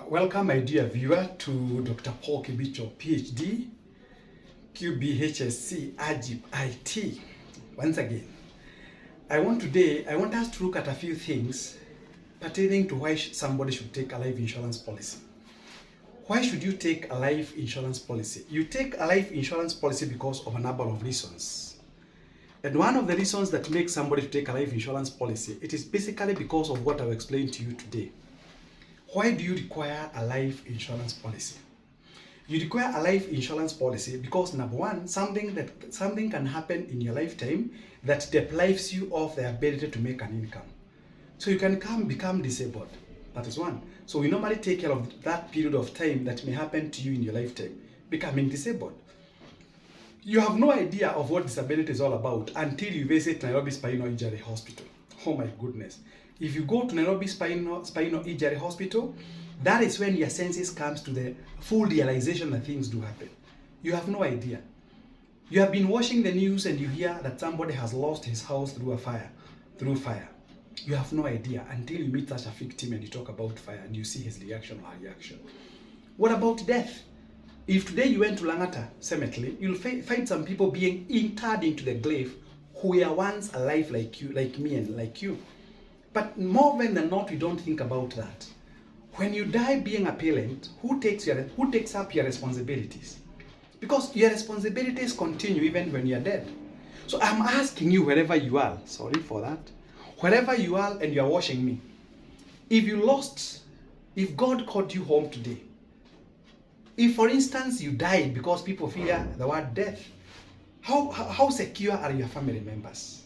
Welcome, my dear viewer, to Dr. Paul Kibicho, PhD, QBHSC, AGIP, IT. Once again, I want us to look at a few things pertaining to why somebody should take a life insurance policy. Why should you take a life insurance policy? You take a life insurance policy because of a number of reasons. And one of the reasons that makes somebody to take a life insurance policy, it is basically because of what I've explained to you today. Why do you require a life insurance policy? You require a life insurance policy because, number one, something can happen in your lifetime that deprives you of the ability to make an income. So you can become disabled. That is one. So we normally take care of that period of time that may happen to you in your lifetime, becoming disabled. You have no idea of what disability is all about until you visit Nairobi Spinal Injury Hospital. Oh my goodness. If you go to Nairobi Spinal Injury Hospital, that is when your senses comes to the full realization that things do happen. You have no idea. You have been watching the news and you hear that somebody has lost his house through fire. You have no idea until you meet such a victim and you talk about fire and you see his reaction or her reaction. What about death? If today you went to Langata Cemetery, you'll find some people being interred into the grave who were once alive like you, like me and like you. But more often than not, we don't think about that. When you die being a parent, who takes up your responsibilities? Because your responsibilities continue even when you're dead. So I'm asking you, wherever you are, sorry for that, wherever you are and you're watching me, if God called you home today, if for instance you died because people fear the word death, how secure are your family members?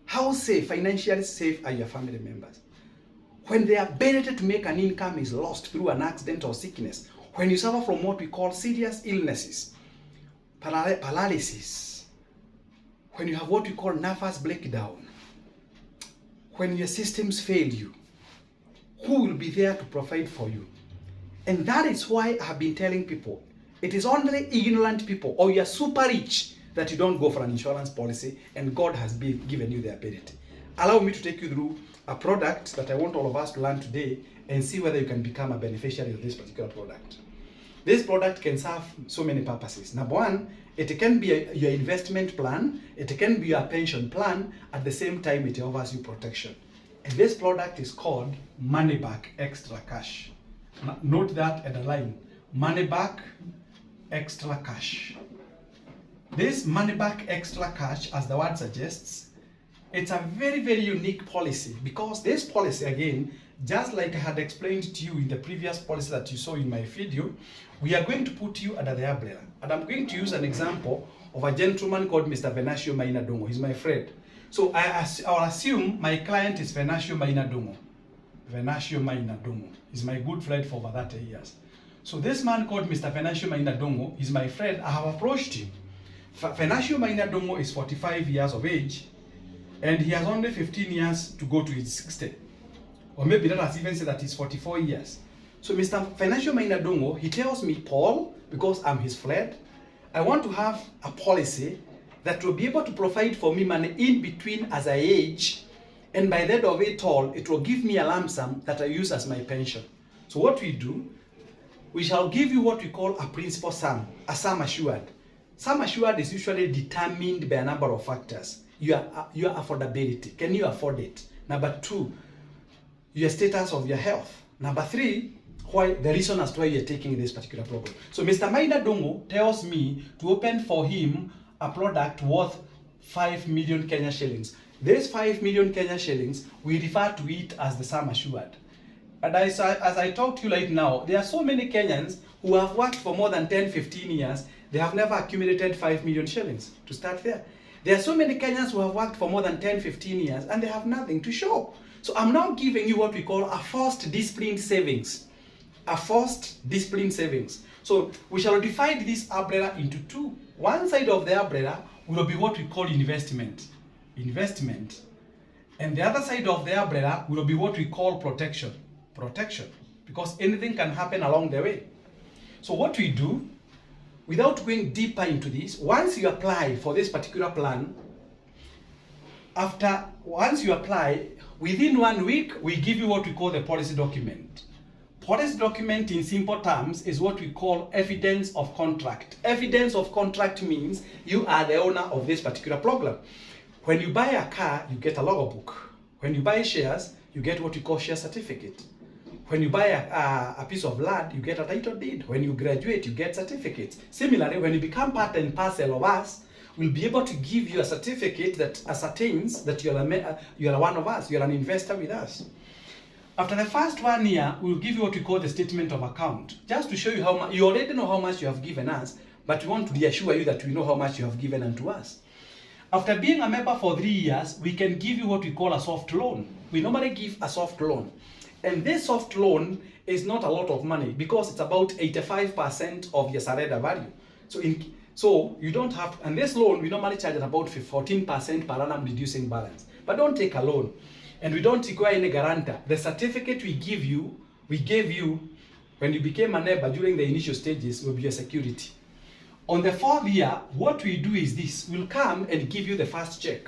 How financially safe are your family members? When the ability to make an income is lost through an accident or sickness, when you suffer from what we call serious illnesses, paralysis, when you have what we call nervous breakdown, when your systems fail you, who will be there to provide for you? And that is why I have been telling people, it is only ignorant people or you are super rich that you don't go for an insurance policy, and God has given you the ability. Allow me to take you through a product that I want all of us to learn today and see whether you can become a beneficiary of this particular product. This product can serve so many purposes. Number one, it can be your investment plan, it can be your pension plan, at the same time it offers you protection. And this product is called Money Back Extra Cash. Note that at the line, Money Back Extra Cash. This Money Back Extra Cash, as the word suggests, it's a very, very unique policy because this policy, again, just like I had explained to you in the previous policy that you saw in my video, we are going to put you under the umbrella. And I'm going to use an example of a gentleman called Mr. Venancio Maina Dongo. He's my friend. So I'll assume my client is Venancio Maina Dongo. Venancio Maina Dongo. He's my good friend for over 30 years. So this man called Mr. Venancio Maina Dongo is my friend. I have approached him. Venancio Maina Dongo is 45 years of age and he has only 15 years to go to his 60. Or maybe let us even say that he's 44 years. So Mr. Venancio Maina Dongo, he tells me, Paul, because I'm his friend, I want to have a policy that will be able to provide for me money in between as I age, and by the end of it all, it will give me a lump sum that I use as my pension. So what we do, we shall give you what we call a principal sum, a sum assured. Sum assured is usually determined by a number of factors. Your affordability. Can you afford it? Number two, your status of your health. Number three, the reason as to why you're taking this particular program. So Mr. Maina Dongo tells me to open for him a product worth 5 million Kenya shillings. This 5 million Kenya shillings, we refer to it as the sum assured. And as I talk to you right now, there are so many Kenyans who have worked for more than 10, 15 years. They have never accumulated 5 million shillings to start there. There are so many Kenyans who have worked for more than 10, 15 years and they have nothing to show. So I'm now giving you what we call a forced disciplined savings. A forced disciplined savings. So we shall divide this umbrella into two. One side of the umbrella will be what we call investment. Investment. And the other side of the umbrella will be what we call protection. Protection. Because anything can happen along the way. So what we do, without going deeper into this, once you apply for this particular plan, once you apply, within 1 week, we give you what we call the policy document. Policy document in simple terms is what we call evidence of contract. Evidence of contract means you are the owner of this particular program. When you buy a car, you get a logbook. When you buy shares, you get what we call share certificate. When you buy a piece of land, you get a title deed. When you graduate, you get certificates. Similarly, when you become part and parcel of us, we'll be able to give you a certificate that ascertains that you are one of us, you are an investor with us. After the first 1 year, we'll give you what we call the statement of account, just to show you how much. You already know how much you have given us, but we want to reassure you that we know how much you have given unto us. After being a member for 3 years, we can give you what we call a soft loan. We normally give a soft loan. And this soft loan is not a lot of money because it's about 85% of your surrender value. So you don't have, and this loan we normally charge at about 14% per annum reducing balance. But don't take a loan. And we don't require any guarantor. The certificate we gave you when you became a neighbor during the initial stages will be your security. On the 4th year, what we do is this. We'll come and give you the first check.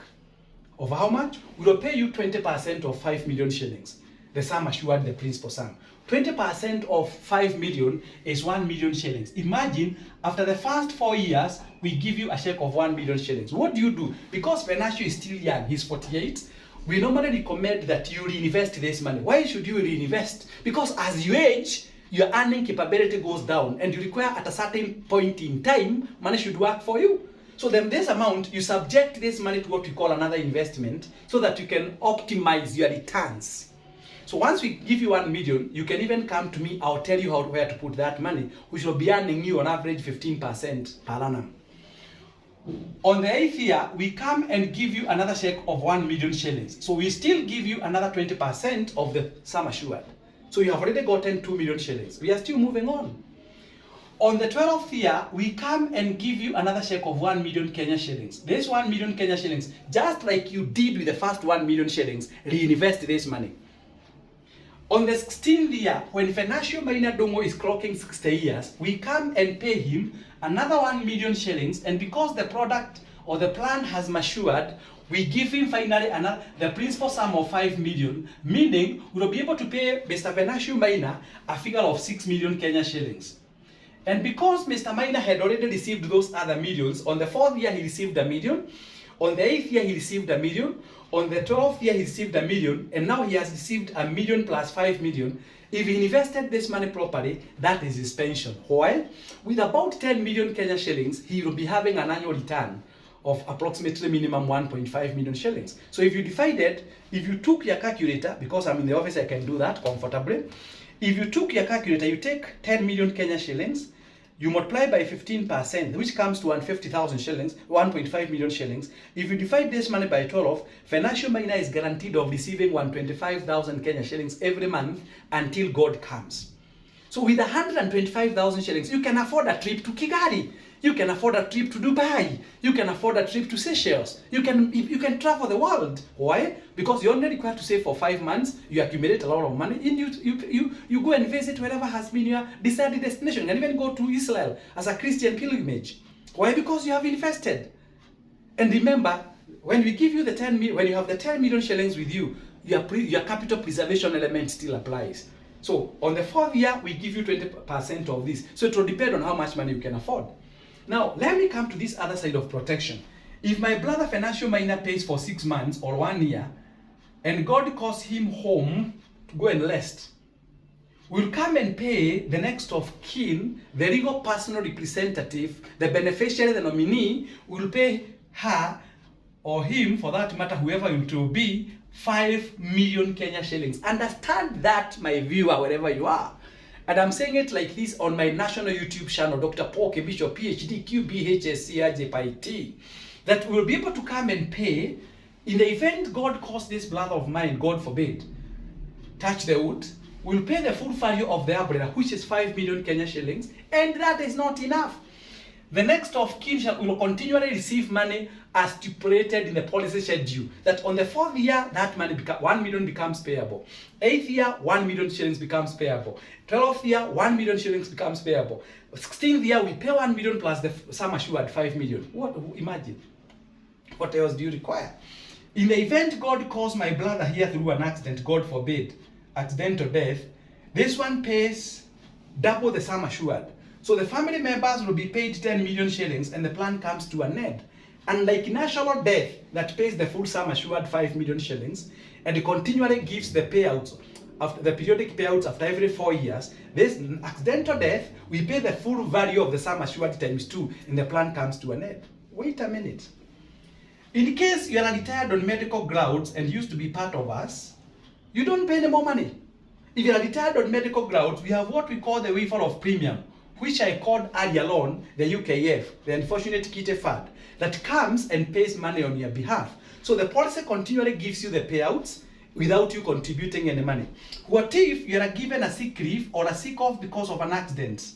Of how much? We'll pay you 20% of 5 million shillings. The sum assured, the principal sum. 20% of 5 million is 1 million shillings. Imagine, after the first 4 years, we give you a check of 1 million shillings. What do you do? Because Venancio is still young, he's 48, we normally recommend that you reinvest this money. Why should you reinvest? Because as you age, your earning capability goes down and you require at a certain point in time, money should work for you. So then this amount, you subject this money to what we call another investment so that you can optimize your returns. So once we give you 1 million, you can even come to me, I'll tell you where to put that money, which will be earning you on average 15% per annum. On the 8th year, we come and give you another check of 1 million shillings. So we still give you another 20% of the sum assured. So you have already gotten 2 million shillings. We are still moving on. On the 12th year, we come and give you another check of 1 million Kenya shillings. This 1 million Kenya shillings, just like you did with the first 1 million shillings, reinvest this money. On the 16th year, when Venancio Maina Dongo is clocking 60 years, we come and pay him another 1 million shillings, and because the product or the plan has matured, we give him finally the principal sum of 5 million, meaning we will be able to pay Mr. Venancio Maina a figure of 6 million Kenya shillings. And because Mr. Maina had already received those other millions, on the 4th year he received 1 million, on the 8th year he received 1 million, on the 12th year he received 1 million, and now he has received 1 million plus 5 million. If he invested this money properly, that is his pension. Why? With about 10 million Kenya shillings, he will be having an annual return of approximately minimum 1.5 million shillings. So if you took your calculator, because I'm in the office, I can do that comfortably. If you took your calculator, you take 10 million Kenya shillings, you multiply by 15%, which comes to 150,000 shillings, 1.5 million shillings. If you divide this money by 12, Venancio Maina is guaranteed of receiving 125,000 Kenya shillings every month until God comes. So with 125,000 shillings, you can afford a trip to Kigali. You can afford a trip to Dubai. You can afford a trip to Seychelles. You can travel the world. Why? Because you're only required to save for 5 months. You accumulate a lot of money, and you go and visit wherever has been your decided destination. You can even go to Israel as a Christian pilgrimage. Why? Because you have invested. And remember, when we give you the 10 million, when you have the 10 million shillings with you, your capital preservation element still applies. So on the 4th year, we give you 20% of this. So it will depend on how much money you can afford. Now, let me come to this other side of protection. If my brother Venancio Maina pays for 6 months or 1 year, and God calls him home to go and rest, we'll come and pay the next of kin, the legal personal representative, the beneficiary, the nominee, will pay her or him, for that matter, whoever it will be, 5 million Kenya shillings. Understand that, my viewer, wherever you are. And I'm saying it like this on my national YouTube channel, Dr. Paul K. Bishop, PhD, QBHSC, RJPIT, that we'll be able to come and pay in the event God calls this brother of mine, God forbid, touch the wood, we'll pay the full value of the umbrella, which is 5 million Kenya shillings, and that is not enough. The next of kin will continually receive money as stipulated in the policy schedule. That on the 4th year, that money 1 million becomes payable. 8th year, 1 million shillings becomes payable. 12th year, 1 million shillings becomes payable. 16th year, we pay 1 million plus the sum assured 5 million. Imagine. What else do you require? In the event God calls my brother here through an accident, God forbid, accidental death, This one pays double the sum assured. So the family members will be paid 10 million shillings and the plan comes to an end. Unlike natural death that pays the full sum assured 5 million shillings and continually gives the payouts, after the periodic payouts after every 4 years, this accidental death, we pay the full value of the sum assured times 2 and the plan comes to an end. Wait a minute. In case you are retired on medical grounds and used to be part of us, you don't pay any more money. If you are retired on medical grounds, we have what we call the waiver of premium, which I called earlier on the UKF, the Unfortunate Kitty Fund, that comes and pays money on your behalf. So the policy continually gives you the payouts without you contributing any money. What if you are given a sick leave or a sick off because of an accident?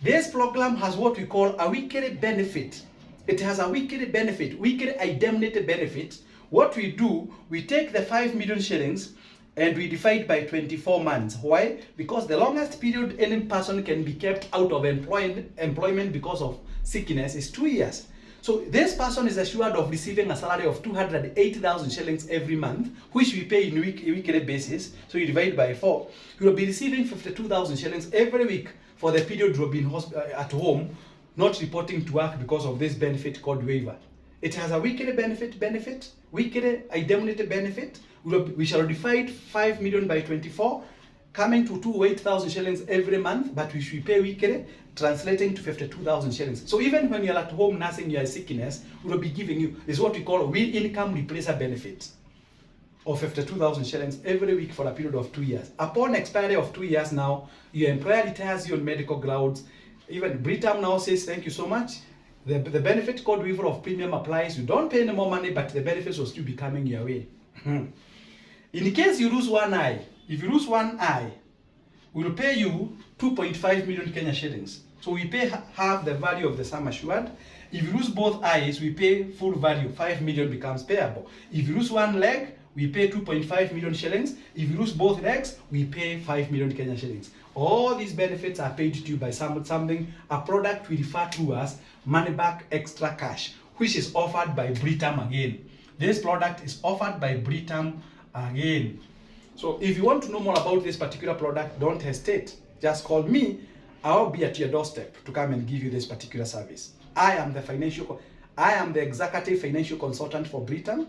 This program has what we call a weekly benefit. It has a weekly benefit, weekly indemnity benefit. What we do, we take the 5 million shillings and we divide by 24 months. Why? Because the longest period any person can be kept out of employment because of sickness is 2 years. So this person is assured of receiving a salary of 280,000 shillings every month, which we pay in weekly basis. So you divide by 4. You will be receiving 52,000 shillings every week for the period you have been at home, not reporting to work because of this benefit called waiver. It has a weekly benefit, weekly indemnity benefit. We shall divide 5 million by 24, coming to 208,000 shillings every month, but we should pay weekly, translating to 52,000 shillings. So even when you're at home nursing your sickness, we will be giving you, is what we call a will income replacer benefit of 52,000 shillings every week for a period of 2 years. Upon expiry of 2 years now, your employer retires you on medical grounds. Even Britam now says, thank you so much. The benefit called waiver of premium applies. You don't pay any more money, but the benefits will still be coming your way. In case you lose one eye, if you lose one eye, we'll pay you 2.5 million Kenya shillings. So we pay half the value of the sum assured. If you lose both eyes, we pay full value, 5 million becomes payable. If you lose one leg, we pay 2.5 million shillings. If you lose both legs, we pay 5 million Kenya shillings. All these benefits are paid to you by something, a product we refer to as money back extra cash, which is offered by Britam again. This product is offered by Britam again. So if you want to know more about this particular product, don't hesitate. Just call me. I'll be at your doorstep to come and give you this particular service. I am the executive financial consultant for Britam,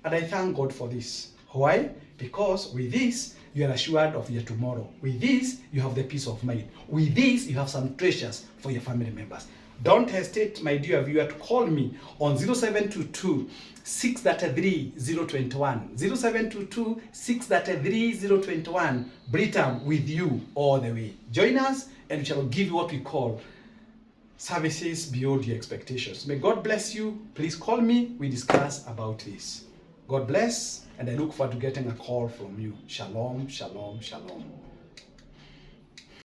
and I thank God for this. Why? Because with this, you are assured of your tomorrow. With this, you have the peace of mind. With this, you have some treasures for your family members. Don't hesitate, my dear viewer, to call me on 0722 633 021. 0722 633 021. Britam with you all the way. Join us and we shall give you what we call services beyond your expectations. May God bless you. Please call me. We discuss about this. God bless, and I look forward to getting a call from you. Shalom, shalom, shalom.